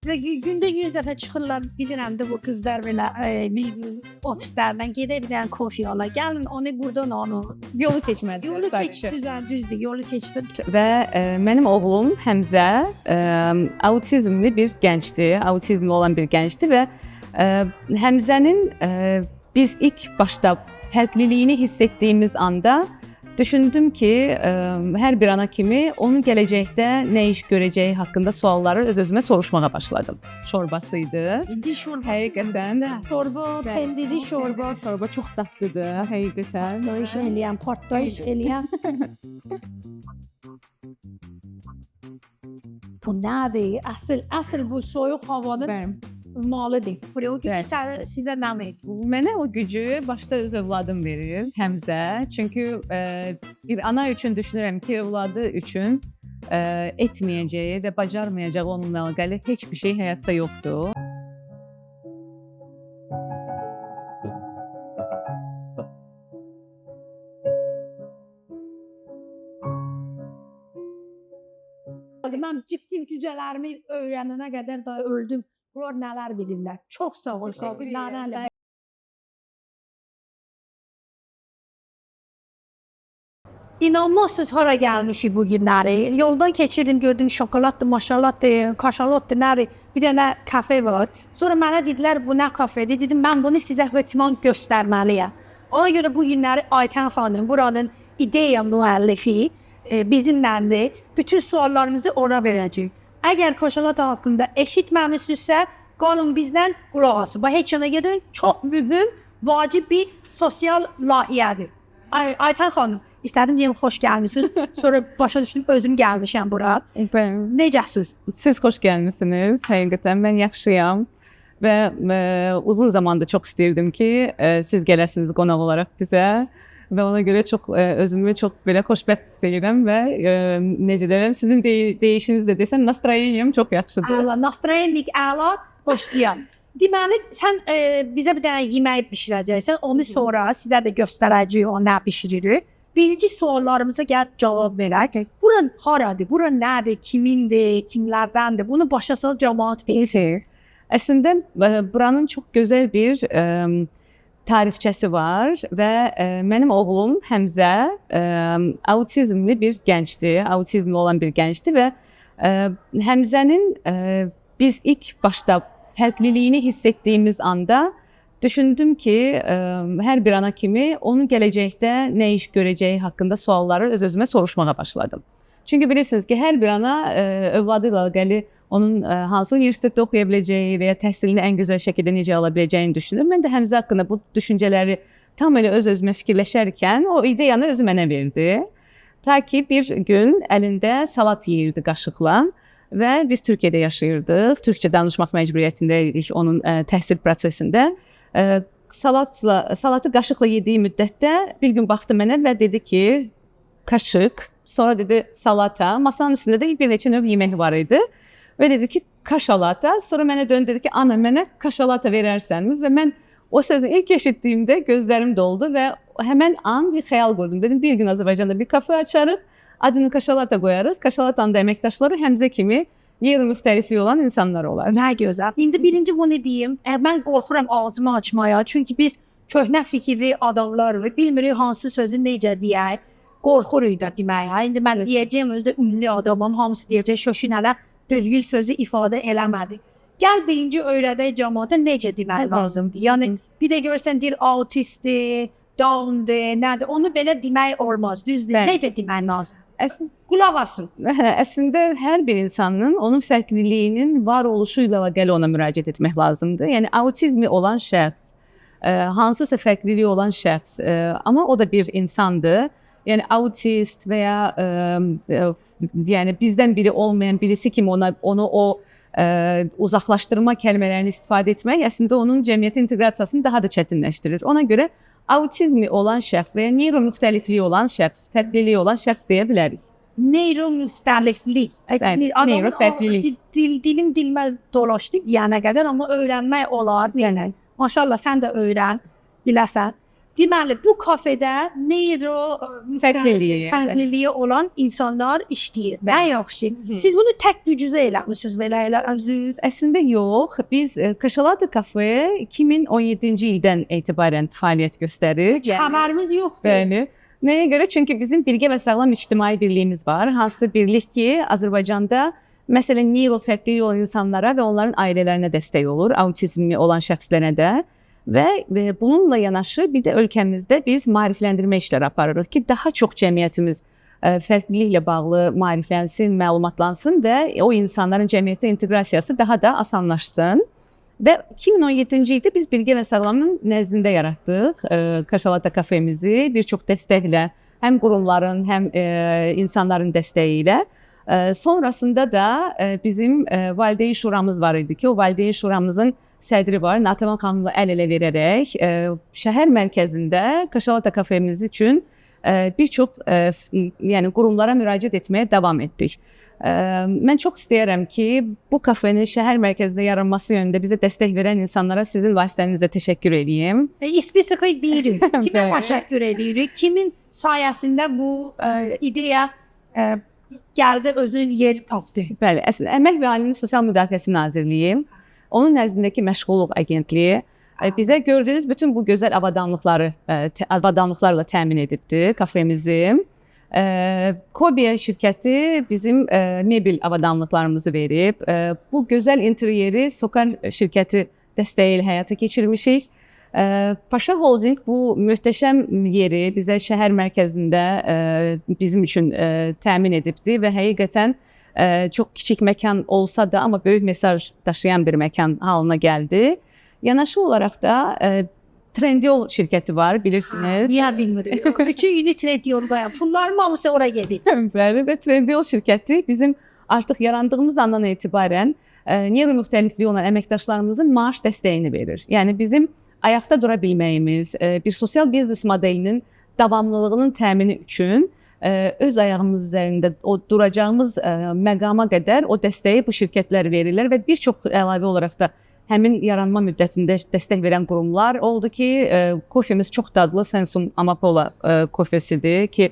Və gündə 100 dəfə çıxırlar, bilirəm də bu qızlar belə ofislərdən gedib bir dənə kofe ala. Gəlin onu buradan onu. Yolu keçmədi. Yolu keçsiz, düzdür, yolu keçdi. Və mənim oğlum Həmzə autizmli bir gəncdir, autizmli olan bir gəncdir və Həmzənin biz ilk başda fərqliliyini hiss etdiyimiz anda düşündüm ki, hər bir ana kimi onun gələcəkdə nə iş görəcəyi haqqında sualları öz-özümə soruşmağa başladım. Şorbasıydı. İndi şorba. Həqiqətən Şorba, pendiri şorba. Şorba çox dadlıdır, həqiqətən. Partlayış eləyən, partlayış eləyən. Bu nədir? Əsl bu soyuq havanın malıdır. Buraya o gün sizə nə verir? Mənə o gücü başda öz övladım verir, Həmzə. Çünki bir ana üçün düşünürəm ki, övladı üçün etməyəcəyi və bacarmayacağı onunla əlaqəli heç bir şey həyatda yoxdur. Mən cip-cip cücələrimi öyrənənə qədər daha öldüm. Bunlar nələr bilirlər. Çox sağ ol, sağ ol. Nənəli. İnanmazsınız hara gəlmişik bu günləri. Yoldan keçirdim, gördüm şokoladdır, maşalatdır, kaşalotdur, nədir. Bir dənə kafe var. Sonra mənə dedilər, bu nə kafedir? Dedim, mən bunu sizə hökman göstərməliyəm. Ona görə bu günləri Aytən xanım, buranın ideya müəllifi bizimlədir. Bütün suallarımızı ona verəcək. Əgər kaşalat haqqında eşitməmisinizsə, qalın bizdən qulaq asın. Bax, heç yana gedin, çox mühüm, vacib bir sosial layihədir. Aytən xanım, istədim deyim, xoş gəlmişsiniz. Sonra başa düşdüm, özüm gəlmişəm bura. Necəsiniz? Siz xoş gəlmişsiniz, həqiqətən mən yaxşıyam. Və uzun zamandır çox istəyirdim ki, siz gələsiniz qonaq olaraq bizə. Və ona görə özümü çox belə xoşbəxt hiss edirəm və necə deyirəm, sizin deyişinizlə desəm, nastroyeniyəm çox yaxşıdır. Əla, nastroyenlik əla, başlayaq. Deməli, sən bizə bir dənə yemək bişirəcəksən, onu sonra sizə də göstərəcəyik o nə bişiririk. Birinci suallarımıza gəlib cavab verək. Bura haradır, bura nədir, kimindir, kimlərdəndir, bunu başa sal cəmaat bilsin. Əslində, buranın çox gözəl bir tarixçəsi var və mənim oğlum Həmzə autizmli bir gəncdir, autizmli olan bir gəncdir və Həmzənin biz ilk başda fərqliliyini hiss etdiyimiz anda düşündüm ki, hər bir ana kimi onun gələcəkdə nə iş görəcəyi haqqında sualları öz-özümə soruşmağa başladım. Çünki bilirsiniz ki, hər bir ana övladı ilə əlaqəli onun hansı universitetdə oxuya biləcəyi və ya təhsilini ən gözəl şəkildə necə ala biləcəyini düşünür. Mən də Həmzə haqqında bu düşüncələri tam elə öz-özümə fikirləşərkən o ideyanı özü mənə verdi. Ta ki bir gün əlində salat yeyirdi qaşıqla və biz Türkiyədə yaşayırdıq. Türkçə danışmaq məcburiyyətində idik onun təhsil prosesində. Salatı qaşıqla yediyi müddətdə bir gün baxdı mənə və dedi ki, kaşıq, sonra dedi salata. Masanın üstündə də bir neçə növ yemək var idi. Və dedi ki, kaşalata. Sonra mənə döndü, dedi ki, ana, mənə kaşalata verərsənmi? Və mən o sözü ilk eşitdiyimdə gözlərim doldu və həmən an bir xəyal qurdum. Dedim, bir gün Azərbaycanda bir kafe açarıq, adını kaşalata qoyarıq. Kaşalatanın da əməkdaşları Həmzə kimi qeyri-müxtəlifliyi olan insanlar olar. Nə gözəl. İndi birinci bunu deyim. Mən qorxuram ağzımı açmaya. Çünki biz köhnə fikirli adamlar və bilmirik hansı sözü necə deyək. Qorxuruq da deməyə. İndi mən deyəcəyim, özdə ünlü adamım, hamısı deyəcək, şoşinələ düzgün sözü ifadə eləmədi. Gəl birinci öyrədək cəmaata necə demək lazımdır. Yəni, bir də görsən deyir, autistdir, downdir, nədir, onu belə demək olmaz, düzdür. Necə demək lazım? Qulaq asın. Əslində, hər bir insanın onun fərqliliyinin var oluşu ilə əlaqəli ona müraciət etmək lazımdır. Yəni, autizmi olan şəxs, hansısa fərqliliyi olan şəxs, amma o da bir insandır. Yəni autist və ya yəni bizdən biri olmayan birisi kimi onu o uzaqlaşdırma kəlmələrini istifadə etmək əslində onun cəmiyyətə inteqrasiyasını daha da çətinləşdirir. Ona görə autizmi olan şəxs və ya neyromüxtəlifliyi olan şəxs, fərqliliyi olan şəxs deyə bilərik. Neyromüxtəliflik. Neyrofərqlilik. Dilim dilmə dolaşdı deyənə qədər, amma öyrənmək olar deyənə. Maşallah sən də öyrən, biləsən. Deməli, bu kafedə neyro fərqliliyi olan insanlar işləyir. Nə yaxşı. Siz bunu tək gücünüzə eləmisiniz belə özünüz? Əslində yox. Biz Kaşalata Kafe 2017-ci ildən etibarən fəaliyyət göstərir. Xəbərimiz yoxdur. Bəli. Nəyə görə? Çünki bizim Bilgə və Sağlam İctimai Birliyimiz var. Hansı birlik ki, Azərbaycanda məsələn neyro fərqliliyi olan insanlara və onların ailələrinə dəstək olur, autizmi olan şəxslərə də. Və bununla yanaşı bir də ölkəmizdə biz maarifləndirmə işləri aparırıq ki, daha çox cəmiyyətimiz fərqliliklə bağlı maariflənsin, məlumatlansın və o insanların cəmiyyətə inteqrasiyası daha da asanlaşsın. Və 2017-ci ildə biz Bilgə və Sağlamın nəzdində yaratdıq Kaşalata kafemizi bir çox dəstəklə, həm qurumların, həm insanların dəstəyi ilə. Sonrasında da bizim valideyn şuramız var idi ki, o valideyn şuramızın sədri var, Natavan xanımla əl-ələ verərək şəhər mərkəzində Kaşalata kafemiz üçün bir çox yəni qurumlara müraciət etməyə davam etdik. Mən çox istəyirəm ki, bu kafenin şəhər mərkəzində yaranması yönündə bizə dəstək verən insanlara sizin vasitənizlə təşəkkür edeyim. İspesifikə deyirik. Kimə təşəkkür edirik? Kimin sayəsində bu ideya gəldi, özün yer tapdı? Bəli, əslində Əmək və Ailənin Sosial Müdafiəsi Nazirliyi, onun nəzdindəki Məşğulluq Agentliyi bizə gördüyünüz bütün bu gözəl avadanlıqlarla təmin edibdir kafemizi. Kobiya şirkəti bizim mebel avadanlıqlarımızı verib. Bu gözəl interyeri Sokar şirkəti dəstəyi ilə həyata keçirmişik. Paşa Holding bu möhtəşəm yeri bizə şəhər mərkəzində bizim üçün təmin edibdir və həqiqətən çox kiçik məkan olsa da, amma böyük mesaj daşıyan bir məkan halına gəldi. Yanaşı olaraq da Trendyol şirkəti var, bilirsiniz. Niyə bilmirik? Bütün günü Trendyol'dayım. Pullarım hamısı oraya gedir. Bəli, və Trendyol şirkəti bizim artıq yarandığımız andan etibarən neyro-müxtəlifliyi olan əməkdaşlarımızın maaş dəstəyini verir. Yəni bizim ayaqda dura bilməyimiz, bir sosial biznes modelinin davamlılığının təmini üçün öz ayağımız üzərində o duracağımız məqama qədər o dəstəyi bu şirkətlər verirlər və bir çox əlavə olaraq da həmin yaranma müddətində dəstək verən qurumlar oldu ki, kofemiz çox dadlı Sensum Amapola kofesidir ki,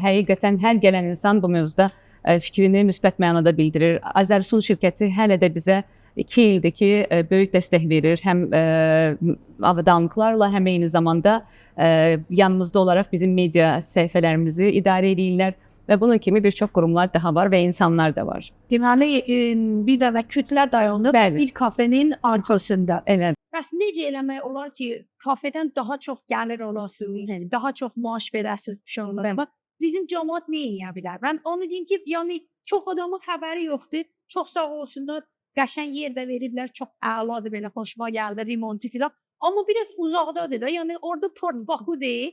həqiqətən hər gələn insan bu mövzuda fikrini müsbət mənada bildirir. Azərsun şirkəti hələ də bizə 2 ildir ki, böyük dəstək verir, həm avadanlıqlarla, həm eyni zamanda yanımızda olaraq bizim media səhifələrimizi idarə edirlər. Və bunun kimi bir çox qurumlar daha var və insanlar da var. Deməli, bir də kütlə dayanıb bir kafenin arxasında. Elə. Bəs necə eləmək olar ki, kafedən daha çox gəlir olasınız, daha çox maaş verəsiniz bir şey olar. Bizim cəmiyyət nə edə bilər? Mən onu deyim ki, yəni çox adamın xəbəri yoxdur. Çox sağ olsunlar, qəşəng yer də veriblər, çox əladır, belə xoşuma gəldi, remontu filan. Amma biraz uzaqdadır da, yəni orada Port Baku'dur.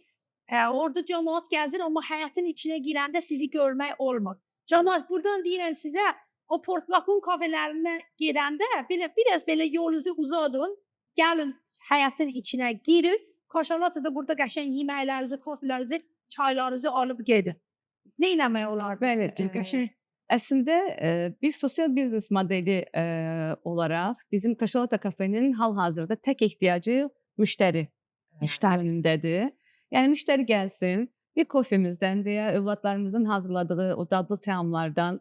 Orada cəmiyyət gəzir, amma həyatın içinə girəndə sizi görmək olmur. Cəmiyyət, buradan deyirəm sizə, o Port Bakun kafələrinə gedəndə biraz belə yolunuzu uzadın, gəlin həyatın içinə girin. Kaşalatada burada qəşəng yeməklərinizi, kofilərinizi, çaylarınızı alıb gedin. Nə eləmək olar? Bəli, qəşəng. Əslində bir sosial biznes modeli olaraq bizim Kaşalata kafenin hal-hazırda tək ehtiyacı müştərindədir. Yəni müştəri gəlsin, bir kofemizdən və ya övladlarımızın hazırladığı o dadlı təamlardan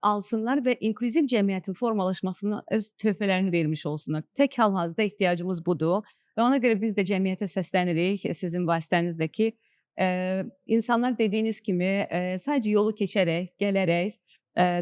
alsınlar və inklüziv cəmiyyətin formalaşmasına öz töhfələrini vermiş olsunlar. Tək hal-hazırda ehtiyacımız budur və ona görə biz də cəmiyyətə səslənirik sizin vasitənizlə ki, insanlar dediyiniz kimi sadəcə yolu keçərək, gələrək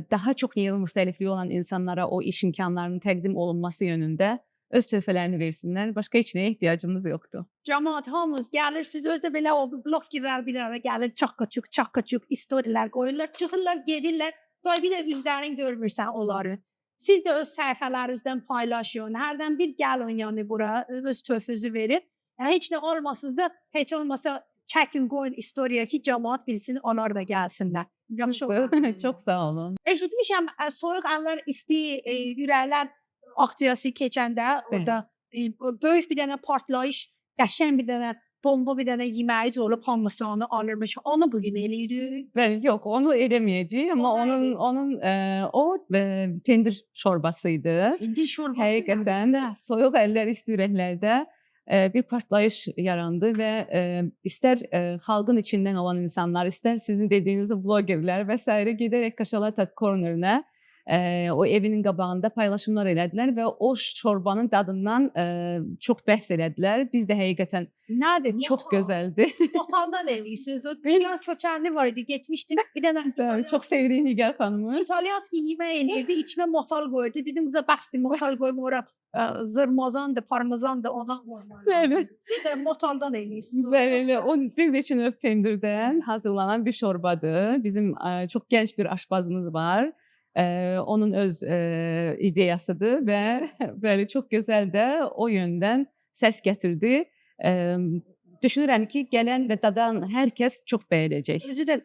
daha çox neyro-müxtəlifliyi olan insanlara o iş imkanlarının təqdim olunması yönündə öz töhfələrini versinlər. Başqa heç nəyə ehtiyacımız yoxdur. Cəmiyyət hamımız gəlirsiniz, özdə belə o blok girər bir ara gəlir, çaqqa-çuq istorilər qoyurlar, çıxırlar, gedirlər. Day bir də üzlərini görmürsən onları. Siz də öz səhifələrinizdən paylaşın. Hərdən bir gəlin yəni bura, öz töhfünüzü verin. Heç nə olmasınız da, heç olmasa çəkin qoyun istoriya ki, cəmiyyət bilsin, onlar da gəlsinlər. Çox sağ olun. Eşitmişəm, soyuq əllər, isti ürəklər aksiyası keçəndə orada böyük bir dənə partlayış, qəşəng bir dənə bomba, bir dənə yeməyiz olub hamısı onu alırmış. Onu bugün eləyirik. Bəli, yox, onu eləməyəcəyik, amma onun o pendir şorbasıydı. Pendir şorbası. Həqiqətən soyuq əllər, isti ürəklərdə bir partlayış yarandı və istər xalqın içindən olan insanlar, istər sizin dediyiniz blogerlər və s. gedərək Kaşalata Corner-nə o evinin qabağında paylaşımlar elədilər və o şorbanın dadından çox bəhs elədilər. Biz də həqiqətən Nədir? çox gözəldi. Motordan eləyirsiniz. O dünya köçərli var idi. Getmişdim. Bir dənə Çox sevdiğim Nigar xanımı. İtalyanski yemək eləyirdi. İçinə motor qoyurdu. Dedim bizə bəsdir motor qoyum ora zırmazandır, parmazandır, ondan qoymalı. Bəli. Siz də motordan eləyirsiniz. Bəli, o bir neçə növ pendirdən hazırlanan bir şorbadır. Bizim çox gənc bir aşpazımız var. Onun öz ideyasıdır və belə çox gözəl də o yöndən səs gətirdi. Düşünürəm ki, gələn və dadan hər kəs çox bəyənəcək. Özü də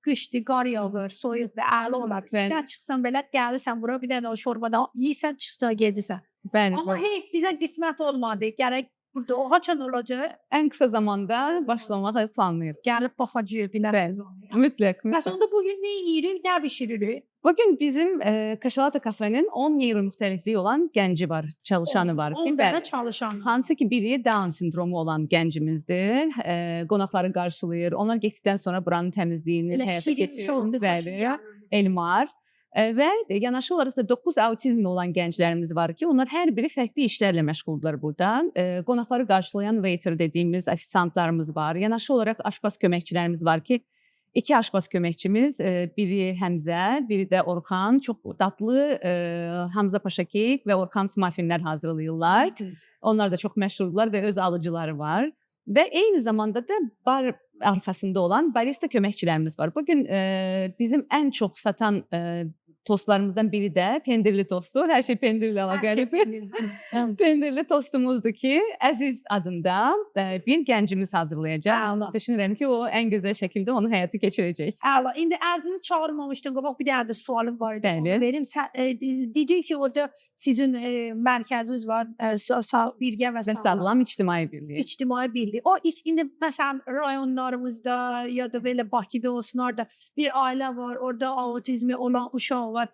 qışdır, qar yağır, soyuqdur, əla olar. İşdən çıxsan belə gəlirsən bura, bir dənə o şorbadan yeyirsən, çıxsa gedirsən. Bəli. Amma heyf bizə qismət olmadı. Gərək burada o haçan olacaq? Ən qısa zamanda başlamağı planlayırıq. Gəlib baxacağıq, bilərsiniz. Mütləq. Bəs onda bugün nə yeyirik, nə bişiririk? Bugün bizim Kaşalata Kafe'nin 10 yeri müxtəlifliyi olan gənci var, çalışanı var. 10 dənə çalışan. Hansı ki biri Down sindromu olan gəncimizdir. Qonaqları qarşılayır. Onlar getdikdən sonra buranın təmizliyini həyata keçirir. Bəli, Elmar. Və yanaşı olaraq da 9 autizmli olan gənclərimiz var ki, onlar hər biri fərqli işlərlə məşğuldurlar buradan. Qonaqları qarşılayan waiter dediyimiz ofisantlarımız var. Yanaşı olaraq aşpaz köməkçilərimiz var ki, 2 aşpaz köməkçimiz, biri Həmzə, biri də Orxan, çox dadlı Hamza Paşa kek və Orxan smafinlər hazırlayırlar. Onlar da çox məşhurlar və öz alıcıları var. Və eyni zamanda da bar arxasında olan barista köməkçilərimiz var. Bugün bizim ən çox satan tostlarımızdan biri də pendirli tostu. Hər şey pendirli əlaqəlidir. Pendirli tostumuzdur ki, Əziz adında bir gəncimiz hazırlayacaq. Düşünürəm ki, o ən gözəl şəkildə onu həyata keçirəcək. Əla. İndi Əzizi çağırmamışdın. Qabaq bir dənə də sualım var idi. Bəli. Verim. Dedin ki, orada sizin mərkəziniz var. Birgə və Sağlam İctimai Birliyi. İctimai Birliyi. O indi məsələn rayonlarımızda ya da belə Bakıda olsun, orada bir ailə var, orada autizmi olan uşaq var.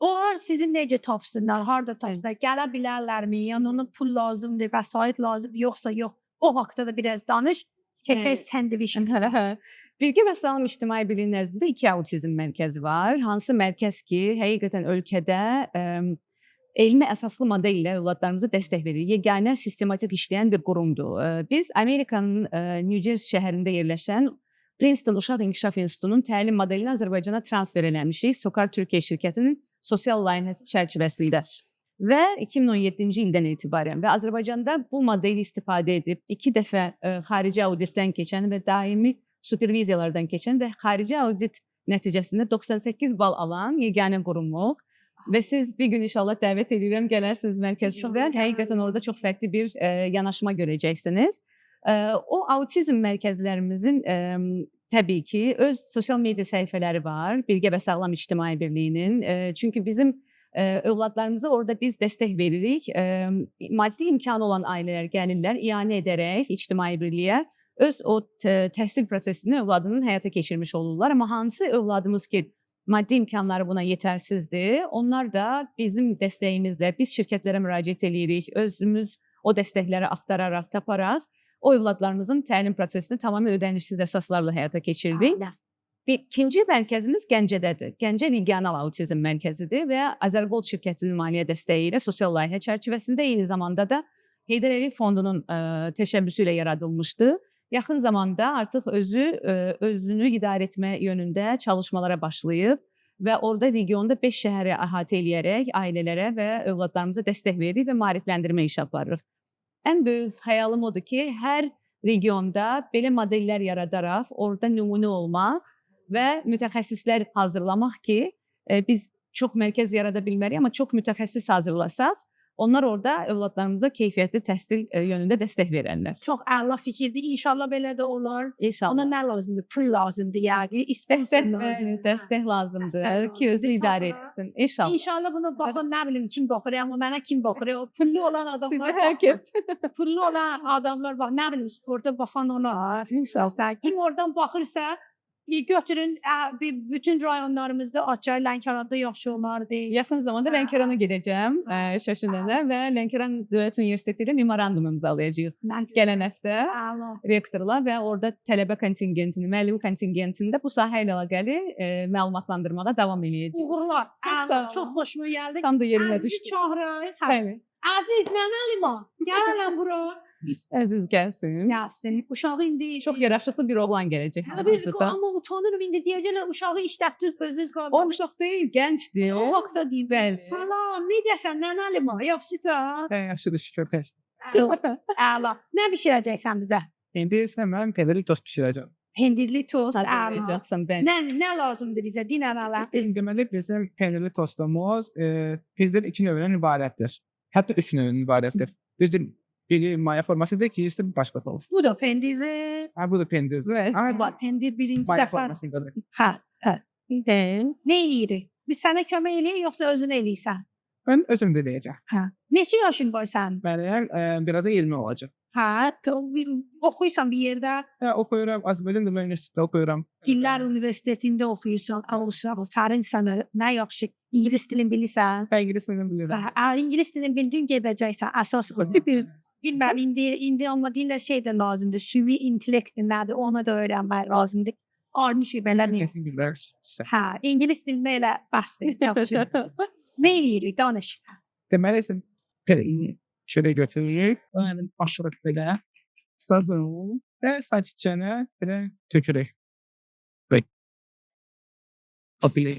Onlar sizin necə tapsınlar, harda tapsınlar, gələ bilərlərmi? Yəni ona pul lazımdır, vəsait lazımdır, yoxsa yox. O haqqda da biraz danış. Keçək səndviç. Birgə və Sağlam İctimai Birliyi nəzdində 2 autizm mərkəzi var. Hansı mərkəz ki, həqiqətən ölkədə elmi əsaslı modellə övladlarımıza dəstək verir. Yeganə sistematik işləyən bir qurumdur. Biz Amerikanın New Jersey şəhərində yerləşən Princeton Uşaq İnkişaf İnstitutunun təlim modelini Azərbaycana transfer eləmişik. Sokar Türkiyə şirkətinin sosial layihəsi çərçivəsində. Və 2017-ci ildən etibarən və Azərbaycanda bu modeli istifadə edib 2 dəfə xarici auditdən keçən və daimi superviziyalardan keçən və xarici audit nəticəsində 98 bal alan yeganə qurumuq. Və siz bir gün inşallah dəvət edirəm, gələrsiniz mərkəzimizə. Həqiqətən orada çox fərqli bir yanaşma görəcəksiniz. O autizm mərkəzlərimizin təbii ki, öz sosial media səhifələri var. Birgə və Sağlam İctimai Birliyinin. Çünki bizim övladlarımıza orada biz dəstək veririk. Maddi imkanı olan ailələr gəlirlər, ianə edərək İctimai Birliyə öz o təhsil prosesini övladının həyata keçirmiş olurlar. Amma hansı övladımız ki, maddi imkanları buna yetərsizdir, onlar da bizim dəstəyimizlə biz şirkətlərə müraciət edirik, özümüz o dəstəkləri axtararaq, taparaq o övladlarımızın təlim prosesini tamamilə ödənişsiz əsaslarla həyata keçirdik. İkinci mərkəzimiz Gəncədədir. Gəncə Regional Autizm Mərkəzidir və Azərgold şirkətinin maliyyə dəstəyi ilə sosial layihə çərçivəsində eyni zamanda da Heydər Əliyev Fondunun təşəbbüsü ilə yaradılmışdı. Yaxın zamanda artıq özünü idarə etmə yönündə çalışmalara başlayıb və orada regionda 5 şəhəri əhatə eləyərək ailələrə və övladlarımıza dəstək veririk və maarifləndirmə iş aparırıq. Ən böyük xəyalım odur ki, hər regionda belə modellər yaradaraq orada nümunə olmaq və mütəxəssislər hazırlamaq ki, biz çox mərkəz yarada bilmərik, amma çox mütəxəssis hazırlasaq, onlar orada övladlarımıza keyfiyyətli təhsil yönündə dəstək verərlər. Çox əla fikirdir. İnşallah belə də olar. İnşallah. Ona nə lazımdır? Pul lazımdır, yəni dəstək lazımdır ki, özü idarə etsin. İnşallah. İnşallah bunu baxın, nə bilim kim baxır, amma mənə kim baxır? O pullu olan adamlar. Sizə hər kəs. Pullu olan adamlar bax, nə bilim orada baxan olar. İnşallah. Kim oradan baxırsa, götürün bütün rayonlarımızda açar, Lənkəranda yaxşı olardı. Yaxın zamanda Lənkərana gedəcəm, Şəşinənə və Lənkəran Dövlət Universiteti ilə memorandum imzalayacağıq. Gələn həftə rektorlar və orada tələbə kontingentini, müəllim kontingentini də bu sahə ilə əlaqəli məlumatlandırmağa davam edəcəyik. Uğurlar. Çox xoşuma gəldi. Tam da yerinə Əziz düşdü. çağırın. Bəli. Əziz nənə limon. Gəl lan bura. Əziz gəlsin. Gəlsin. Uşağı indi Çox yaraşıqlı bir oğlan gələcək. Amma utanırım indi deyəcəklər uşağı işlətdiniz özünüz qalın. O uşaq deyil, gəncdir. O vaxtda deyim. Bəli. Salam, necəsən nənə limon? Yaxşısan? Yaxşıdır şükür. Əla. Nə bişirəcəksən bizə? İndi isə mən pederi tost bişirəcəm. Pendirli tost. Əla. Hazırlayacaqsan, bəli. Nə lazımdır bizə? Dinən ala. Deməli bizim pendirli tostumuz pendir 2 növdən ibarətdir. Hətta 3 növdən ibarətdir. Düzdür, biri maya formasıdır, ikincisi başqa tost. Bu da pendirli. Ha, bu da pendir. Evet. Ama Pendir birinci maya dəfə. formasındadır. Hə, hə. Nə eləyirik? Biz sənə kömək eləyirik yoxsa özün eləyirsən? Ben özüm de deyəcəm. Hə. Neçə yaşın var sənin? Mənim biraz da 20 olacaq. Hə, oxuyursan bir yerdə, Oxuyuram, Azərbaycan Dövlət Universitetində oxuyuram. Dillər Universitetində oxuyursan, sənin sənə nə yaxşı ingilis dilini bilirsən. Ben İngilis dilini bilirəm. İngilis dilini bildin gedəcəksən, əsas bilməm, indi amma deyirlər şey də lazımdır, süvi intellekt nədir, ona da öyrənmək lazımdır. Armış belə nə? Hə, ingilis dilində elə bəsdir, yaxşı. Nə eləyirik, danış. Deməli isə şöyle götürürük. Başlıq belə. Və sakitcənə belə tökürük. Böyle. O bile.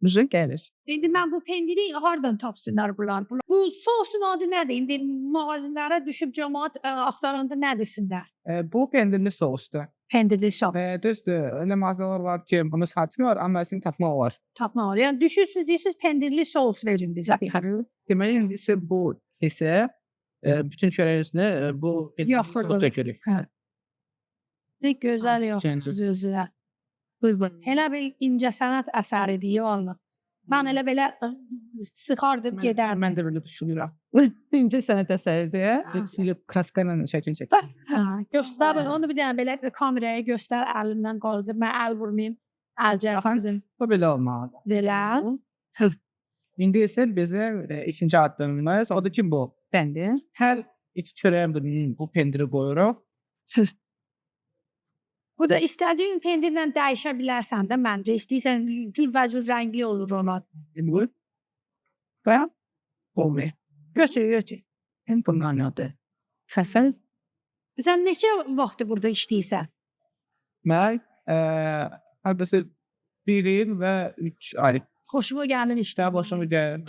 Müzik gəlir. İndi mən bu pendiri hardan tapsınlar bunlar? Bu sosun adı nədir? İndi mağazalara düşüb cəmaət axtaranda nə desinlər? Bu pendirli sosdur. Pendirli sos. Və düzdür, öyle mağazalar var ki bunu satmıyor amma sizin tapmaq var. Tapmaq olur. Yəni düşürsünüz, deyirsiniz pendirli sos verin bizə. Deməli indi isə bu isə bütün çörəyin üstünə bu pendirli Yaxşı, sos tökürük. Nə gözəl yaxşısınız özünə. Elə bir incəsənət əsəridir valla. Mən elə belə sıxardım gedərdim. Mən də belə düşünürəm. İncə sənət əsəridir. Hepsiyle kraska ilə şəkil çəkir. Göstərin, onu bir dənə belə kameraya göstər, əlimdən qaldır. Mən əl vurmayım. Əl cərəxizim. Bu belə olmalıdır. Belə. İndi isə bizim ikinci addımımız odur ki bu. Bəli. Hər iki çörəyimizin bu pendiri qoyuruq. Bu da istədiyin pendirlə dəyişə bilərsən də məncə. İstəyirsən cürbəcür rəngli olur onlar. Bu. Və bu. Götür. Bundan adı. Fəfəl. Sən neçə vaxtı burada işləyirsən? Mən hardasa 1 il və 3 ay. Xoşuma gəlir İşte başımı gəlir.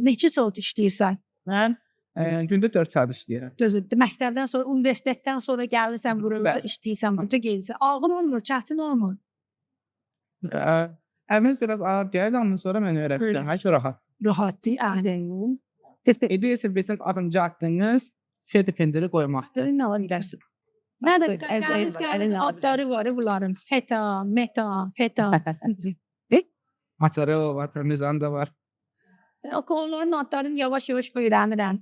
Neçə saat işləyirsən? Mən gündə 4 saat işləyirəm. Düzdür. Məktəbdən sonra, universitetdən sonra gəlirsən buraya işləyirsən, burada gəlirsən. Ağır olmur, çətin olmur. Əvvəl biraz ağır gəldi, ondan sonra mən öyrətdim. Hər şey rahat. Rahatdır, əhlin. İndi isə bizim adımcı addımız fiyatı pendiri qoymaqdır. Nə ola bilərsin? Nədir? Qəliz adları var bunların. Feta, meta, peta. Mozzarella var, parmesan da var. Onların adlarını yavaş-yavaş öyrənirəm.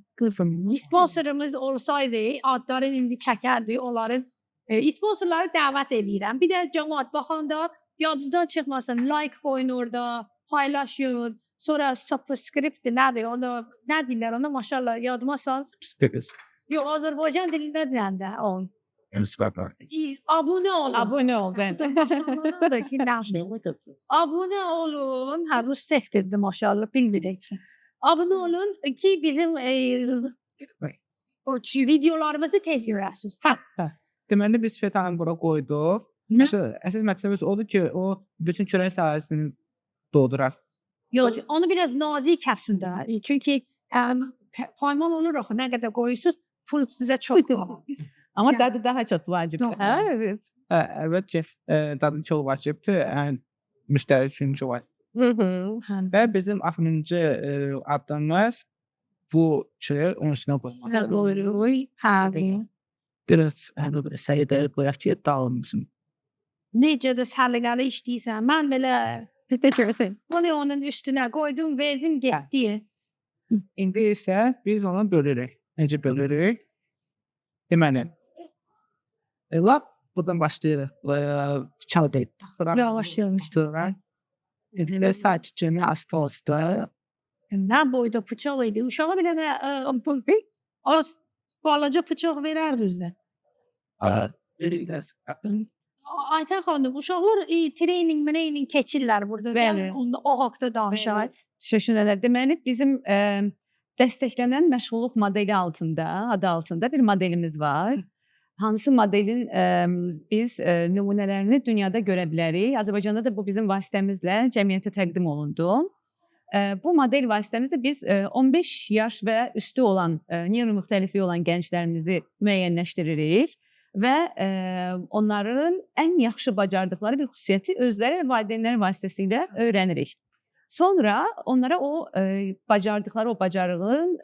Sponsorumuz olsaydı, adların indi çəkərdi, onların sponsorları dəvət edirəm. Bir də cəmaət baxanda yadınızdan çıxmasın, like qoyun orada, paylaşın. Sonra subscript nədir? Onu nə deyirlər? Ona maşallah yadıma sal. Yox, Azərbaycan dilində deyəndə on. Abunə olun. Abunə ol, bəli. Abunə olun. Hə, rus sektordur maşallah, bilmirik. Abunə olun ki bizim videolarımızı tez görəsiniz. Deməli biz fetanı bura qoyduq. Əsas məqsədimiz odur ki, o bütün çörək sahəsini doldurar. Yox, onu biraz nazik kəsin də. Çünki payman olur axı, nə qədər qoyursunuz, pul sizə çox qalır. Amma dadı daha çox vacibdir. Hə, evet. Əlbəttə dadı çox vacibdir. Müştəri üçün çox vacibdir. Və bizim axırıncı addımımız bu çörəyi onun üstünə qoymaq. Qoyuruq. Hə. Biraz səliqəli qoyaq ki, dağılmasın. Necə də səliqəli işləyirsən. Mən belə bunu onun üstünə qoydum, verdim, getdi. İndi isə biz onu bölürük. Necə bölürük? Deməli, lap buradan başlayırıq. Çalıb Yavaş yavaş. Elə sakitcə asta-asta. Nə boyda bıçaq idi. Uşağa bir dənə az balaca bıçaq verərdi özünə. Aytən xanım, uşaqlar treyning keçirlər burada. Bəli. Onda o haqda danışaq. Şöşünələr. Deməli bizim dəstəklənən məşğulluq modeli adı altında bir modelimiz var. Hansı modelin biz nümunələrini dünyada görə bilərik. Azərbaycanda da bu bizim vasitəmizlə cəmiyyətə təqdim olundu. Bu model vasitəmizlə biz 15 yaş və üstü olan, neyro-müxtəlifliyi olan gənclərimizi müəyyənləşdiririk və onların ən yaxşı bacardıqları bir xüsusiyyəti özləri və valideynləri vasitəsilə öyrənirik. Sonra onlara o bacardıqları o bacarığın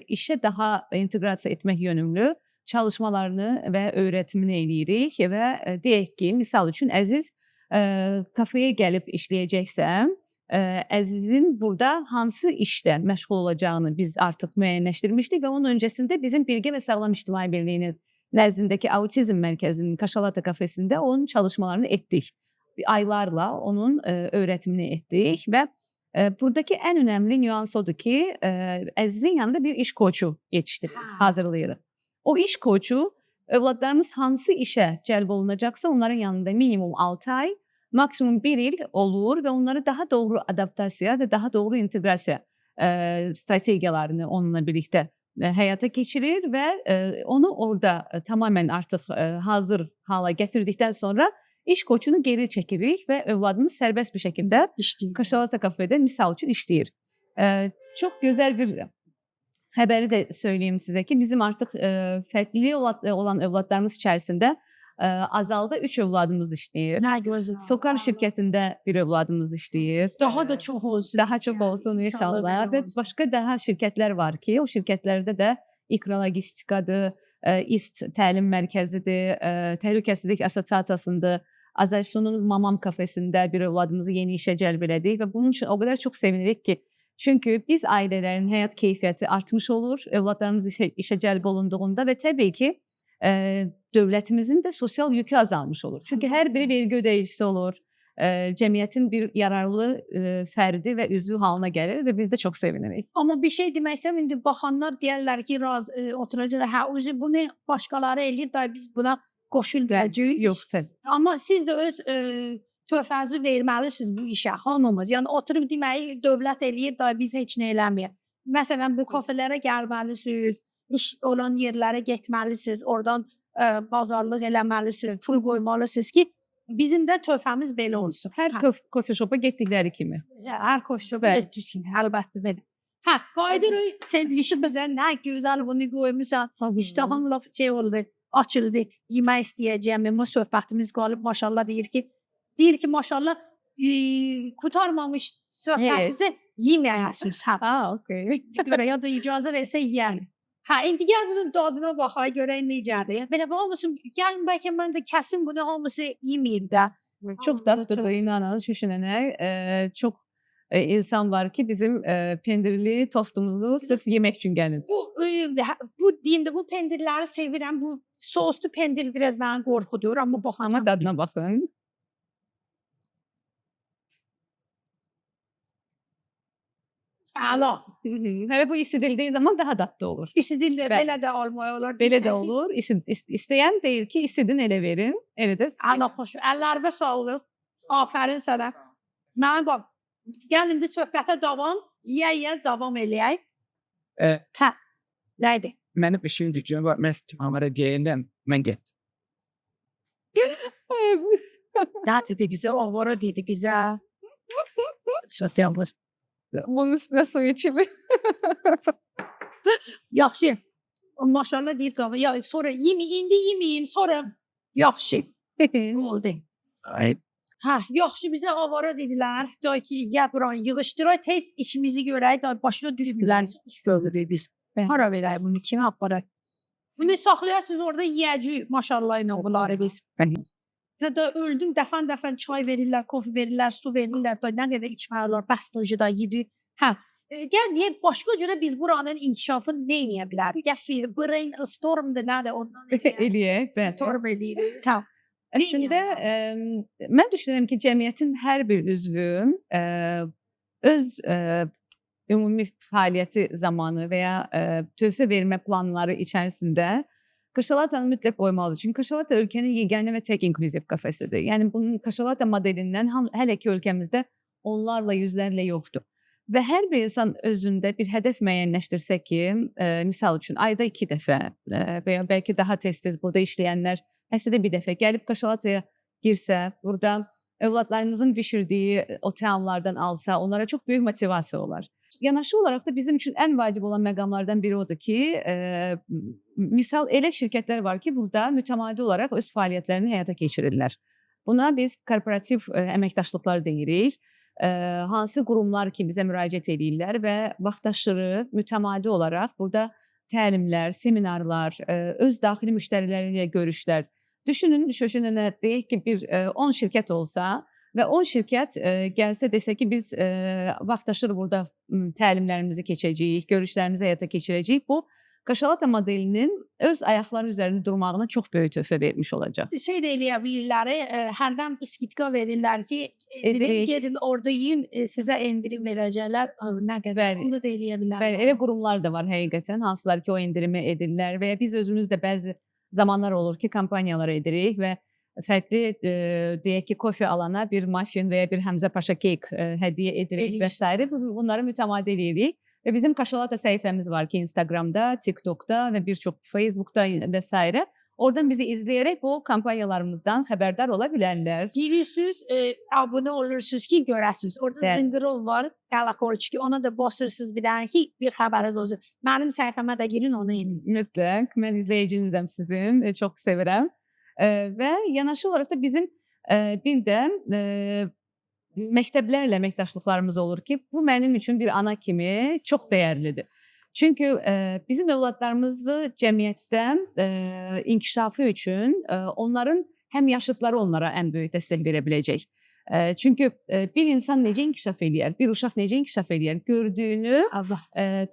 işə daha inteqrasiya etmək yönümlü çalışmalarını və öyrətimini eləyirik və deyək ki, misal üçün Əziz kafeyə gəlib işləyəcəksəm, Əzizin burada hansı işdə məşğul olacağını biz artıq müəyyənləşdirmişdik və onun öncəsində bizim Bilgi və Sağlam İctimai Birliyinin nəzdindəki Autizm Mərkəzinin Kaşalata kafesində onun çalışmalarını etdik. Aylarla onun öyrətimini etdik və buradakı ən önəmli nüans odur ki, Əzizin yanında bir iş koçu hazırlayırıq. O iş koçu övladlarımız hansı işə cəlb olunacaqsa onların yanında minimum 6 ay, maksimum 1 il olur və onları daha doğru adaptasiya və daha doğru inteqrasiya strategiyalarını onunla birlikdə həyata keçirir və onu orada tamamən artıq hazır hala gətirdikdən sonra iş koçunu geri çəkirik və övladımız sərbəst bir şəkildə Kaşalata kafedə misal üçün işləyir. Çox gözəl bir xəbəri də söyləyim sizə ki, bizim artıq fərqli olan övladlarımız içərisində Azal'da 3 övladımız işləyir. Nə gözəl. Sokar şirkətində bir övladımız işləyir. Daha da çox olsun. Daha çox olsun inşallah. Və başqa daha şirkətlər var ki, o şirkətlərdə də İqra Logistikadır, İST Təlim Mərkəzidir, Təhlükəsizlik Assosiasiyasıdır, Azərsunun Mamam kafesində bir övladımızı yeni işə cəlb elədik və bunun üçün o qədər çox sevinirik ki, çünki biz ailələrin həyat keyfiyyəti artmış olur, övladlarımız işə cəlb olunduğunda və təbii ki, dövlətimizin də sosial yükü azalmış olur. Çünki hər biri vergi ödəyicisi olur, cəmiyyətin bir yararlı fərdi və üzvü halına gəlir və biz də çox sevinirik. Amma bir şey demək istəyirəm, indi baxanlar deyərlər ki, oturacaqlar, hə, bunu başqaları eləyir, da biz buna qoşul gələcəyik. Yox, təbii. Amma siz də öz töhfənizi verməlisiniz bu işə, hamımız. Yəni oturub deməyi dövlət eləyir, da biz heç nə eləməyək. Məsələn, bu kafelərə gəlməlisiniz, iş olan yerlərə getməlisiniz, oradan bazarlıq eləməlisiniz, pul qoymalısınız ki, bizim də töhfəmiz belə olsun. Hər kofe şopa getdikləri kimi. Hər kofe şopa getdikləri kimi, əlbəttə belə. Hə, qayıdırıq sendvişi bizə, nə gözəl bunu qoymusan, iştahım laf oldu, açıldı, yemək istəyəcəyəm, amma söhbətimiz qalıb, maşallah deyir ki, maşallah qutarmamış söhbətimizi yeməyəsiniz. Hə, okey. Görə ya da icazə versə yeyərik. Hə, indi gəl bunun dadına baxaq, görək necədir. Belə hamısı, gəlin bəlkə mən də kəsim bunu hamısı yeməyim də. Çox dadlıdır, inanın, şüşünənək. Çox insan var ki, bizim pendirli tostumuzu sırf yemək üçün gəlir. Bu deyim də, bu pendirləri sevirəm. Bu soslu pendir biraz mənə qorxudur, amma baxacam. Amma dadına baxın. Əla. Hələ bu isidildiyi zaman daha dadlı olur. İsidildir, belə də almaya olar. Belə də olur. İstəyən deyir ki, isidin elə verin. Elə də. Əla, xoş. Əllərimə sağlıq. Afərin sənə. Mənə bax, gəl indi söhbətə davam, yeyə davam eləyək. Hə, nəydi? Mənim işim düzgün var. Mən kamera geyəndən mən getdim. Nə dedi bizə? Avara dedi bizə. Sosiallar. Bunun üstünə su içilir. Yaxşı. Maşallah deyir qava. Ya sonra indi yeməyim, sonra yaxşı. Oldu. Hə, yaxşı bizə avara dedilər. Day ki, ya buran yığışdıraq, tez işimizi görək, da başına düşmürlər. İş görürük biz. Hara verək bunu, kimə aparaq? Bunu saxlayasınız orada yiyəcəyik, maşallah ilə bunları biz. Zədə öldüm, dəfən çay verirlər, kofi verirlər, su verirlər, da nə qədər içmərlər, bəstəcə da yedi. Hə, gəl deyək, başqa cürə biz buranın inkişafını nə eləyə bilərik? Gəl, brainstormdır, nədir ondan eləyək. Storm eləyirik. Tamam. Əslində mən düşünürəm ki, cəmiyyətin hər bir üzvü öz ümumi fəaliyyəti zamanı və ya töhfə vermə planları içərisində Kaşalatanı mütləq qoymalıdır. Çünki Kaşalata ölkənin yeganə və tək inklüziv kafesidir. Yəni bunun Kaşalata modelindən hələ ki ölkəmizdə onlarla, yüzlərlə yoxdur. Və hər bir insan özündə bir hədəf müəyyənləşdirsə ki, misal üçün ayda 2 dəfə və ya bəlkə daha tez-tez burada işləyənlər həftədə bir dəfə gəlib Kaşalataya girsə, burada övladlarınızın bişirdiyi o təamlardan alsa, onlara çox böyük motivasiya olar. Yanaşı olaraq da bizim üçün ən vacib olan məqamlardan biri odur ki, misal elə şirkətlər var ki, burada mütəmadi olaraq öz fəaliyyətlərini həyata keçirirlər. Buna biz korporativ əməkdaşlıqlar deyirik. Hansı qurumlar ki, bizə müraciət edirlər və vaxtaşırı mütəmadi olaraq burada təlimlər, seminarlar, öz daxili müştəriləri ilə görüşlər. Düşünün, şöşənə deyək ki, bir 10 şirkət olsa və 10 şirkət gəlsə desə ki, biz vaxtaşırı burada təlimlərimizi keçəcəyik, görüşlərimizi həyata keçirəcəyik. Bu, Kaşalata modelinin öz ayaqları üzərində durmağına çox böyük töhfə vermiş olacaq. Şey də eləyə bilirlər, hərdən iskitka verirlər ki, gedin orada yiyin, sizə endirim verəcəklər, nə qədər, onu da eləyə bilirlər. Bəli, elə qurumlar da var həqiqətən, hansılar ki, o endirimi edirlər və ya biz özümüz də bəzi zamanlar olur ki, kampaniyalar edirik və fərqli, deyək ki, kofe alana bir muffin və ya bir Həmzə Paşa keyk hədiyyə edirik və s. Bunları mütəmadi edirik. Və bizim Kaşalata səhifəmiz var ki, Instagramda, TikTokda və bir çox Facebookda və s. Oradan bizi izləyərək bu kampaniyalarımızdan xəbərdar ola bilərlər. Girirsiniz, abunə olursunuz ki, görəsiniz. Orada zıngırov var, qalakolçu ki, ona da basırsınız bir dənə ki, bir xəbəriniz olsun. Mənim səhifəmə də girin, onu eləyin. Mütləq, mən izləyicinizəm sizin, çox sevirəm. Və yanaşı olaraq da bizim bir də məktəblərlə əməkdaşlıqlarımız olur ki, bu mənim üçün bir ana kimi çox dəyərlidir. Çünki bizim övladlarımızı cəmiyyətdə inkişafı üçün onların həm yaşıdları onlara ən böyük dəstək verə biləcək. Çünki bir insan necə inkişaf eləyər, bir uşaq necə inkişaf eləyər, gördüyünü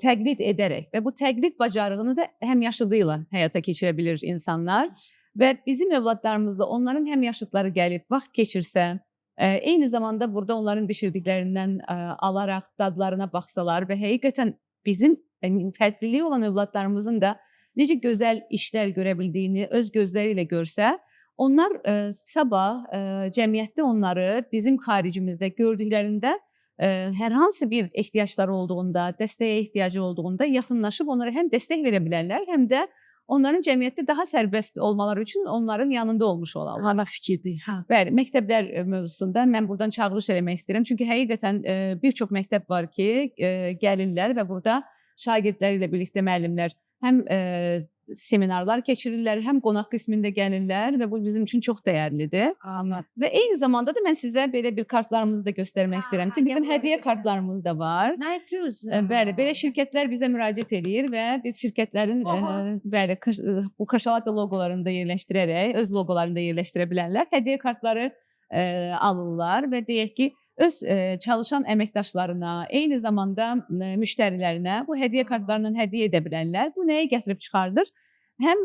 təqlid edərək və bu təqlid bacarığını da həm yaşıdı ilə həyata keçirə bilir insanlar. Və bizim övladlarımızla onların həm yaşıdları gəlib, vaxt keçirsə, eyni zamanda burada onların bişirdiklərindən alaraq dadlarına baxsalar və həqiqətən bizim fərqliliyi olan övladlarımızın da necə gözəl işlər görə bildiyini öz gözləri ilə görsə, onlar sabah cəmiyyətdə onları bizim xaricimizdə gördüklərində hər hansı bir ehtiyacları olduğunda, dəstəyə ehtiyacı olduğunda yaxınlaşıb onlara həm dəstək verə bilərlər, həm də onların cəmiyyətdə daha sərbəst olmaları üçün onların yanında olmuş olarlar. Ana fikirdir. Bəli, məktəblər mövzusunda mən buradan çağırış eləmək istəyirəm. Çünki həqiqətən bir çox məktəb var ki, gəlirlər və burada şagirdləri ilə birlikdə müəllimlər həm seminarlar keçirirlər, həm qonaq qismində gəlirlər və bu bizim üçün çox dəyərlidir. Anladım. Və eyni zamanda da mən sizə belə bir kartlarımızı da göstərmək istəyirəm ki, bizim hədiyyə kartlarımız da var. Nə güzel. Bəli, belə şirkətlər bizə müraciət edir və biz şirkətlərin bəli, bu Kaşalata loqolarını da yerləşdirərək, öz loqolarını da yerləşdirə bilərlər. Hədiyyə kartları alırlar və deyək ki, öz çalışan əməkdaşlarına, eyni zamanda müştərilərinə bu hədiyyə kartlarından hədiyyə edə bilərlər. Bu nəyə gətirib çıxardır? Həm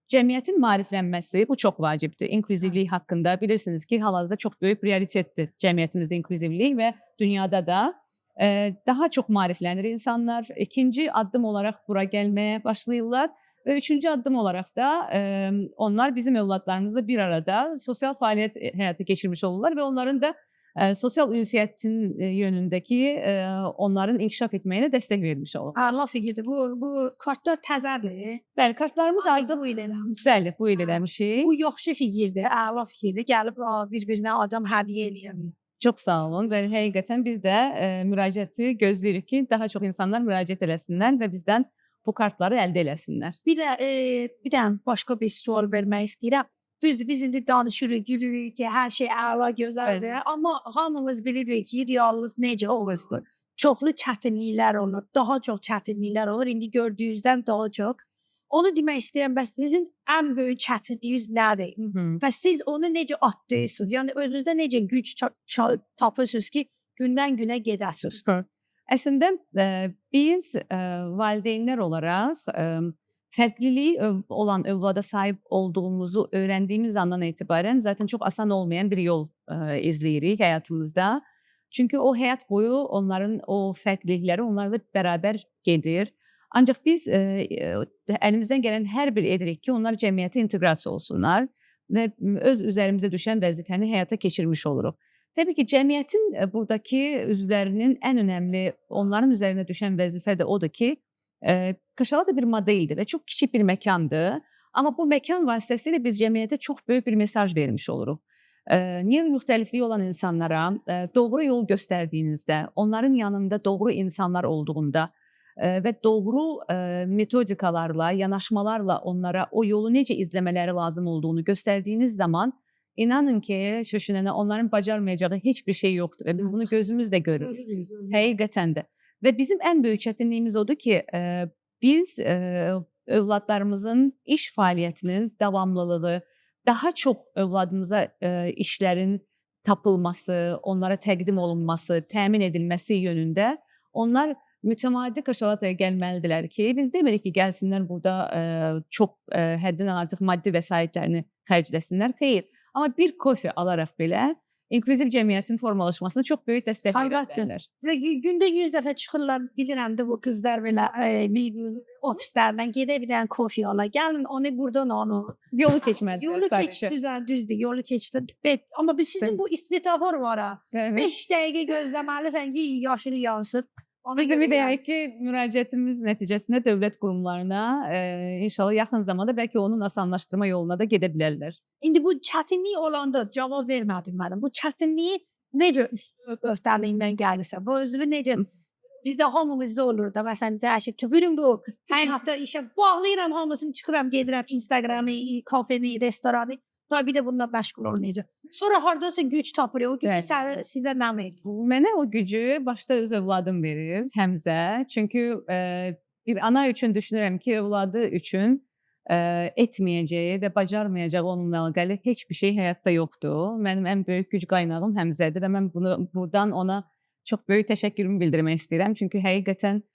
cəmiyyətin maariflənməsi, bu çox vacibdir. İnklüzivlik haqqında bilirsiniz ki, hal-hazırda çox böyük prioritetdir cəmiyyətimizdə inklüzivlik və dünyada da daha çox maariflənir insanlar. İkinci addım olaraq bura gəlməyə başlayırlar və üçüncü addım olaraq da onlar bizim övladlarımızla bir arada sosial fəaliyyət həyata keçirmiş olurlar və onların da sosial ünsiyyətin yönündəki onların inkişaf etməyinə dəstək vermiş olur. Allah fikirdir. Bu kartlar təzədir. Bəli, kartlarımız artıq bu il eləmişik. Bəli, bu il eləmişik. Bu yaxşı fikirdir, əla fikirdir. Gəlib bir-birinə adam hədiyyə eləyə bilər. Çox sağ olun. Və həqiqətən biz də müraciəti gözləyirik ki, daha çox insanlar müraciət eləsinlər və bizdən bu kartları əldə eləsinlər. Bir də başqa bir sual vermək istəyirəm. Düzdür, biz indi danışırıq, gülürük ki, hər şey əla, gözəldir. Amma hamımız bilirik ki, reallıq necə olurdur. Çoxlu çətinliklər olur, daha çox çətinliklər olur. İndi gördüyünüzdən daha çox. Onu demək istəyirəm, bəs sizin ən böyük çətinliyiniz nədir? Və siz onu necə atlayırsınız? Yəni, özünüzdə necə güc tapırsınız ki, gündən günə gedəsiniz? Əslində, biz valideynlər olaraq fərqliliyi olan övlada sahib olduğumuzu öyrəndiyimiz andan etibarən zaten çox asan olmayan bir yol izləyirik həyatımızda. Çünki o həyat boyu onların o fərqlilikləri onlarla bərabər gedir. Ancaq biz əlimizdən gələn hər bir edirik ki, onlar cəmiyyətə inteqrasiya olsunlar və öz üzərimizə düşən vəzifəni həyata keçirmiş oluruq. Təbii ki, cəmiyyətin buradakı üzvlərinin ən önəmli, onların üzərinə düşən vəzifə də odur ki, Kaşalada bir modeldir və çox kiçik bir məkandır. Amma bu məkan vasitəsilə biz cəmiyyətə çox böyük bir mesaj vermiş oluruq. Müxtəlifliyi olan insanlara doğru yol göstərdiyinizdə, onların yanında doğru insanlar olduğunda və doğru metodikalarla, yanaşmalarla onlara o yolu necə izləmələri lazım olduğunu göstərdiyiniz zaman inanın ki, Şöşünənə onların bacarmayacağı heç bir şey yoxdur və biz bunu gözümüzlə görürük. Həqiqətən də. Və bizim ən böyük çətinliyimiz odur ki, biz övladlarımızın iş fəaliyyətinin davamlılığı, daha çox övladımıza işlərin tapılması, onlara təqdim olunması, təmin edilməsi yönündə onlar mütəmadi Kaşalataya gəlməlidirlər ki, biz demirik ki, gəlsinlər burada çox həddindən artıq maddi vəsaitlərini xərcləsinlər. Xeyr, amma bir kofe alaraq belə inklüziv cəmiyyətin formalaşmasına çox böyük dəstək verirlər. Gündə 100 dəfə çıxırlar, bilirəm də bu qızlar belə bir ofislərdən gedə bir dənə kofe ala. Gəlin onu buradan onu. Yolu keçməlidir. Yolu keçsiz, düzdür, yolu keçdi. Amma biz sizin bu istitafor var ha. 5 dəqiqə gözləməlisən ki, yaşını yansın. Biz ümid edirik ki, müraciətimiz nəticəsində dövlət qurumlarına inşallah yaxın zamanda bəlkə onun asanlaşdırma yoluna da gedə bilərlər. İndi bu çətinlik olanda cavab vermədim mənim. Bu çətinliyi necə öhdəliyindən gəlirsə, bu özü necə bizdə hamımızda olur da. Məsələn, zəşi tüpürüm bu. Hətta işə bağlayıram hamısını, çıxıram, gedirəm Instagramı, kafeni, restoranı. Tabii bir də bununla məşğul olmayacaq. Sonra hardasa güc tapır, o gücü sizə nə verir? Mənə o gücü başda öz övladım verir, Həmzə. Çünki bir ana üçün düşünürəm ki, övladı üçün etməyəcəyi və bacarmayacağı onunla əlaqəli heç bir şey həyatda yoxdur. Mənim ən böyük güc qaynağım Həmzədir və mən bunu buradan ona çox böyük təşəkkürümü bildirmək istəyirəm. Çünki həqiqətən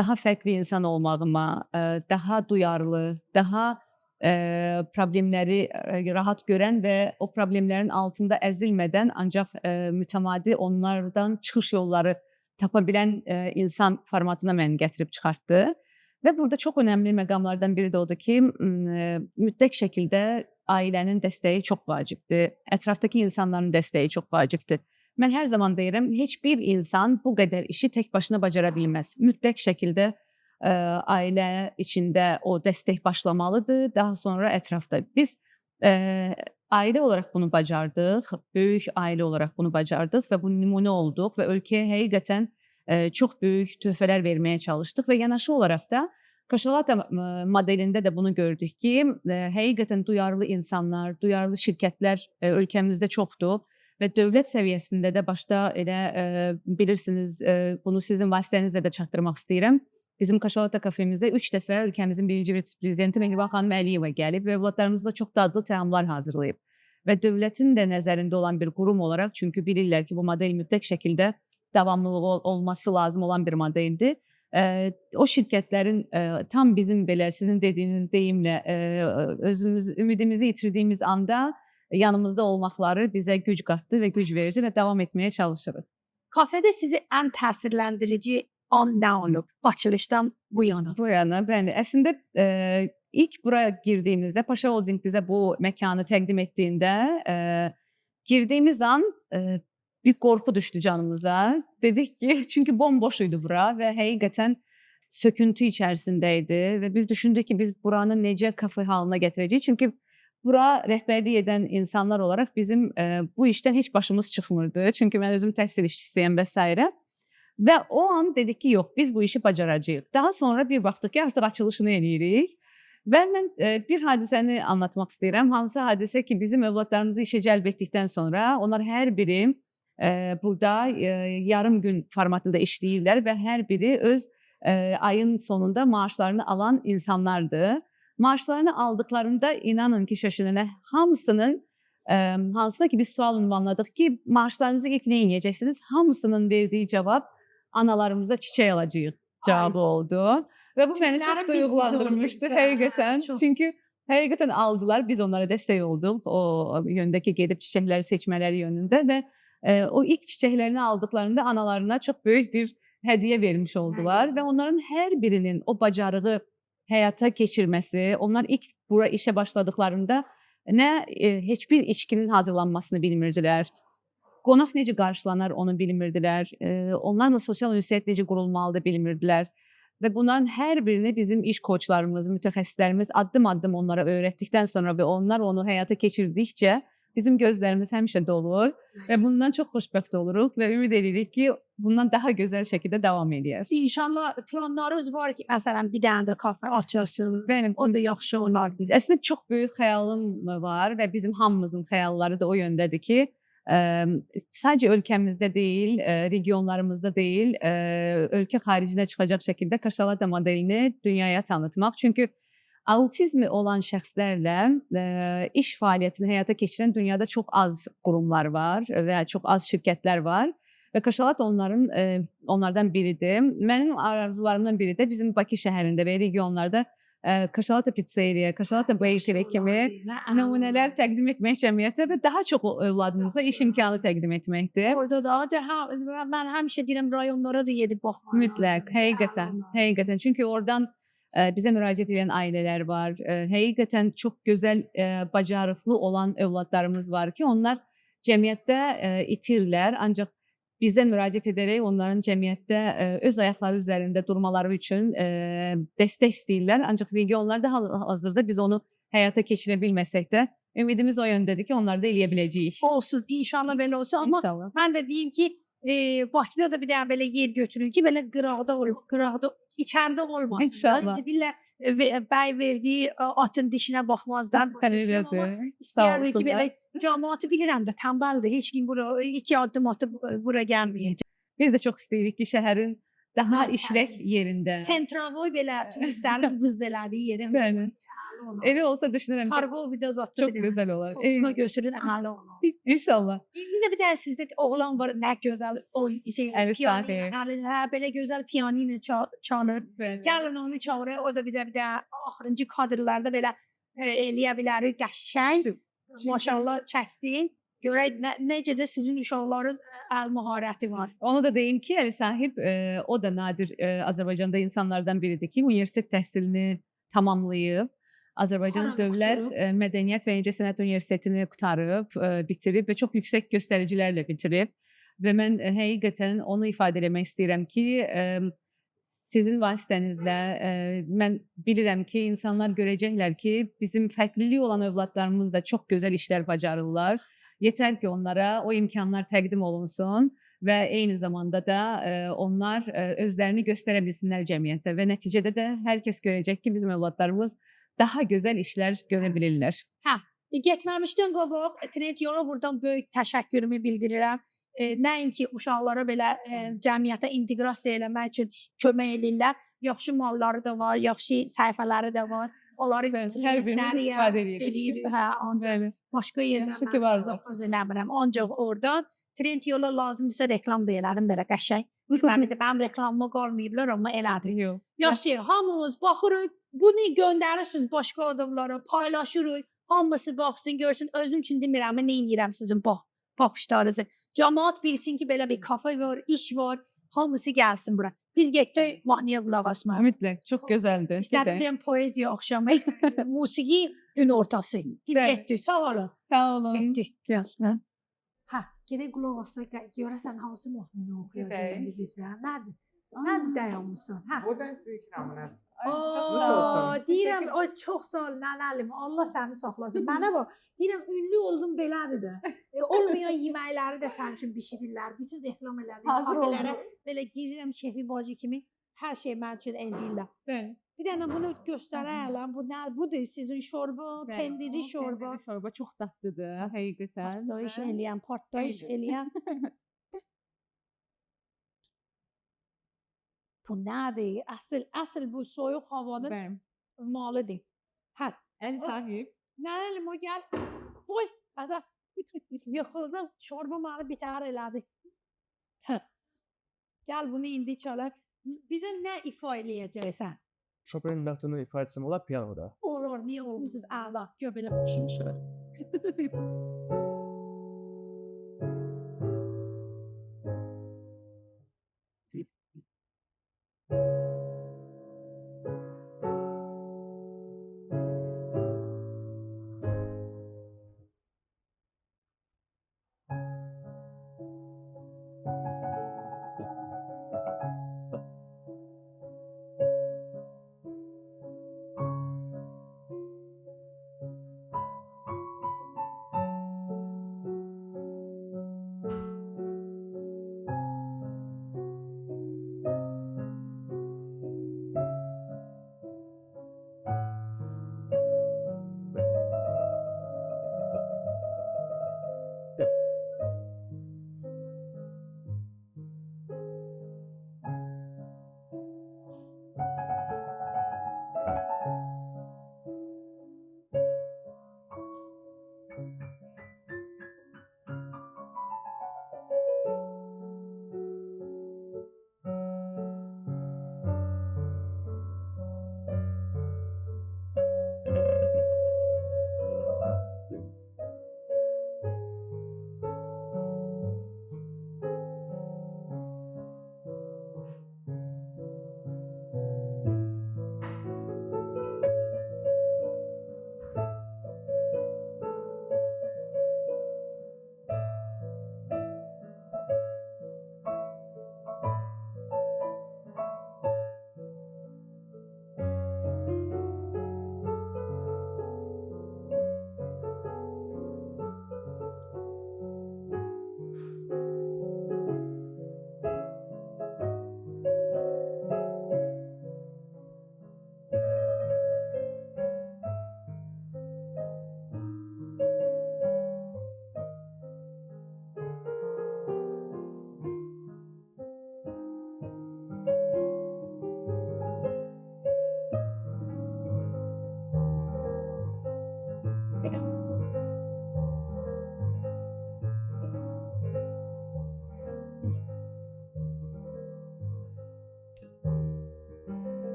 daha fərqli insan olmağıma, daha duyarlı, daha problemləri rahat görən və o problemlərin altında əzilmədən ancaq mütəmadi onlardan çıxış yolları tapa bilən insan formatına məni gətirib çıxartdı. Və burada çox önəmli məqamlardan biri də odur ki, mütləq şəkildə ailənin dəstəyi çox vacibdir. Ətrafdakı insanların dəstəyi çox vacibdir. Mən hər zaman deyirəm, heç bir insan bu qədər işi tək başına bacara bilməz. Mütləq şəkildə ailə içində o dəstək başlamalıdır, daha sonra ətrafda. Biz ailə olaraq bunu bacardıq, böyük ailə olaraq bunu bacardıq və bu nümunə olduq və ölkəyə həqiqətən çox böyük töhfələr verməyə çalışdıq və yanaşı olaraq da Kaşalata modelində də bunu gördük ki, həqiqətən duyarlı insanlar, duyarlı şirkətlər ölkəmizdə çoxdur və dövlət səviyyəsində də başda elə bilirsiniz, bunu sizin vasitənizlə də çatdırmaq istəyirəm. Bizim Kaşalata kafemizə 3 dəfə ölkəmizin birinci vitse-prezidenti Mehriban xanım Əliyeva gəlib və övladlarımızla çox dadlı təamlar hazırlayıb. Və dövlətin də nəzərində olan bir qurum olaraq, çünki bilirlər ki, bu model mütləq şəkildə davamlılığı olması lazım olan bir modeldir. O şirkətlərin tam bizim belə sizin dediyiniz deyimlə ümidimizi itirdiyimiz anda yanımızda olmaqları bizə güc qatdı və güc verdi və davam etməyə çalışırıq. Kafedə sizi ən təsirləndirici an nə olub? Açılışdan bu yana. Bu yana, bəli. Əslində ilk buraya girdiyimizdə, Paşa Holding bizə bu məkanı təqdim etdiyində girdiyimiz an bir qorxu düşdü canımıza. Dedik ki, çünki bomboş idi bura və həqiqətən söküntü içərisində idi və biz düşündük ki, biz buranı necə kafe halına gətirəcəyik. Çünki bura rəhbərlik edən insanlar olaraq bizim bu işdən heç başımız çıxmırdı. Çünki mən özüm təhsil işçisiyəm və s. Və o an dedik ki, yox, biz bu işi bacaracağıq. Daha sonra bir baxdıq ki, artıq açılışını eləyirik. Və mən bir hadisəni anlatmaq istəyirəm. Hansı hadisə ki, bizim övladlarımızı işə cəlb etdikdən sonra onlar hər biri burada yarım gün formatında işləyirlər və hər biri öz ayın sonunda maaşlarını alan insanlardır. Maaşlarını aldıqlarında inanın ki, Şöşünənə hamısının hansına ki biz sual ünvanladıq ki, maaşlarınızı ilk nə edəcəksiniz? Hamısının verdiyi cavab analarımıza çiçək alacağıq cavabı oldu. Və bu məni Türklərin çox biz duyğulandırmışdı olduq. həqiqətən. Çox. Çünki həqiqətən aldılar, biz onlara dəstək olduq. O yöndəki gedib çiçəkləri seçmələri yönündə və o ilk çiçəklərini aldıqlarında analarına çox böyük bir hədiyyə vermiş oldular və onların hər birinin o bacarığı həyata keçirməsi, onlar ilk bura işə başladıqlarında nə heç bir içkinin hazırlanmasını bilmirdilər. Qonaq necə qarşılanar onu bilmirdilər. Onlarla sosial ünsiyyət necə qurulmalıdır bilmirdilər. Və bunların hər birini bizim iş koçlarımız, mütəxəssislərimiz addım-addım onlara öyrətdikdən sonra və onlar onu həyata keçirdikcə bizim gözlərimiz həmişə dolur və bundan çox xoşbəxt oluruq və ümid edirik ki, bundan daha gözəl şəkildə davam edər. İnşallah planlarınız var ki, məsələn, bir dənə də kafe açarsınız. Bəli, O da yaxşı olardı. əslində çox böyük xəyalım var və bizim hamımızın xəyalları da o yöndədir ki, sadəcə ölkəmizdə deyil, regionlarımızda deyil, ölkə xaricinə çıxacaq şəkildə Kaşalata modelini dünyaya tanıtmaq. Çünki autizmi olan şəxslərlə iş fəaliyyətini həyata keçirən dünyada çox az qurumlar var və çox az şirkətlər var və Kaşalat onlardan biridir. Mənim arzularımdan biri də bizim Bakı şəhərində və regionlarda Kaşalata Pizzeria, Kaşalata Bakery kimi nümunələr təqdim etmək cəmiyyətə və daha çox övladımıza iş imkanı təqdim etməkdir. Orada da mən həmişə deyirəm rayonlara da gedib baxmaq. Mütləq, həqiqətən. Çünki oradan bizə müraciət edən ailələr var. Həqiqətən çox gözəl, bacarıqlı olan övladlarımız var ki, onlar cəmiyyətdə itirlər, ancaq bizə müraciət edərək onların cəmiyyətdə öz ayaqları üzərində durmaları üçün dəstək istəyirlər. Ancaq regionlarda hazırda biz onu həyata keçirə bilməsək də ümidimiz o yöndədir ki, onları da eləyə biləcəyik. Olsun, inşallah belə olsun. Amma İnşallah. mən də deyim ki, Bakıda da bir dənə belə yer götürün ki, belə qıraqda, içəridə olmasın. İnşallah. Deyirlər, bəy verdiyi atın dişinə baxmazlar. Təşəkkür İstəyərdik ki, belə cəmiyyəti bilirəm də tənbəldir. Heç kim bura 2 addım atıb bura gəlməyəcək. Biz də çox istəyirik ki, şəhərin daha işlək yerində. Sentravoy belə turistlərin vız elədiyi yeri. Bəli. Elə olsa düşünürəm ki, Kargo video zatdı çox bir dənə. gözəl olar. Topsuna götürün, əməli olun. İnşallah. İndi də bir dənə sizdə oğlan var, nə gözəl o Əli Sahir. belə gözəl pianino çalır. Bəli. Gəlin onu çağırır, o da bir də axırıncı kadrlarda belə eləyə bilərik, qəşəng. Maşallah çəksin. Görək necə də sizin uşaqların əl məharəti var. Onu da deyim ki, Əli Sahib o da nadir Azərbaycanda insanlardan biridir ki, universitet təhsilini tamamlayıb, Azərbaycan Haranı Dövlət qutarıb? Mədəniyyət və İncəsənət Universitetini qutarıb, bitirib və çox yüksək göstəricilərlə bitirib və mən həqiqətən onu ifadə etmək istəyirəm ki, sizin vasitənizlə mən bilirəm ki, insanlar görəcəklər ki, bizim fərqlilik olan övladlarımız da çox gözəl işlər bacarırlar. Yetər ki, onlara o imkanlar təqdim olunsun və eyni zamanda da onlar özlərini göstərə bilsinlər cəmiyyətə və nəticədə də hər kəs görəcək ki, bizim övladlarımız daha gözəl işlər görə bilirlər. Getməmişdən qabaq Trend yola buradan böyük təşəkkürümü bildirirəm. Nəinki uşaqlara belə cəmiyyətə inteqrasiya eləmək üçün kömək edirlər. Yaxşı malları da var, yaxşı səhifələri də var. Onları Hər birimiz istifadə edirik. Ancaq başqa Yaxşı ki, var. yerdən eləmirəm. Ancaq oradan Trend yola lazımdırsa reklam da elədim belə qəşəng. Mənim reklamıma qalmayıblar, amma elədim. Yox. Yaxşı, hamımız baxırıq, bunu göndərirsiniz başqa adamlara, paylaşırıq. Hamısı baxsın, görsün. Özüm üçün demirəm, nə edirəm sizin baxışlarınızı. Cəmaət bilsin ki, belə bir kafe var, iş var. Hamısı gəlsin bura. Biz getdik mahnıya qulaq asmağa. Mütləq, çox gözəldir. İstədim poeziya axşamı, musiqi gün ortası. Biz Bəli. getdik, sağ olun. Sağ olun. Getdik. Gəlsin. Gedək qulaq asaq, görəsən hansı mahnını oxuyacaq bizə. Nədir? Nədir dayanmışsın? O da sizin ikramınız. Deyirəm, o çox sağ ol nənəlim. Allah səni saxlasın. Mənə bax, deyirəm ünlü oldum belədir də. Olmayan yeməkləri də sənin üçün bişirirlər. Bütün reklam elədim. Kafelərə belə girirəm şefi bacı kimi. Hər şey mənim üçün eləyirlər. Bəli. Bir dənə bunu göstərərəm. Bu nə? Budur sizin şorba, pendiri şorba. Pendiri şorba çox dadlıdır, həqiqətən. Partlayış eləyən. Bu nədir? Əsl bu soyuq havanın Bəli. malıdır. Əli Sahib. Nənəlim o gəl. Boy, ada. Yıxıldım. Şorba məni bitər elədi. Gəl bunu indi çalaq. Bizə nə ifa eləyəcəksən? Chopin'in məhdudluğunun ifadəsi mi olar pianoda? Olur, niyə olmaz? Əla, gör belə başım şöyle.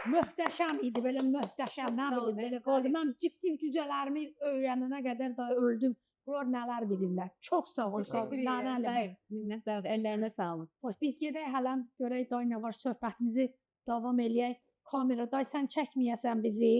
Möhtəşəm idi, belə möhtəşəm, nə Sağ ol, bilim, belə sağ ol. qoydum. Mən cip-cip cücələrimi öyrənənə qədər da öldüm. Bunlar nələr bilirlər. Çox sağ ol, sağ ol. Nanəlim. Minnətlər, əllərinə sağlıq. Xoş, biz gedək hələm, görək day nə var, söhbətimizi davam eləyək. Kamera, day sən çəkməyəsən bizi.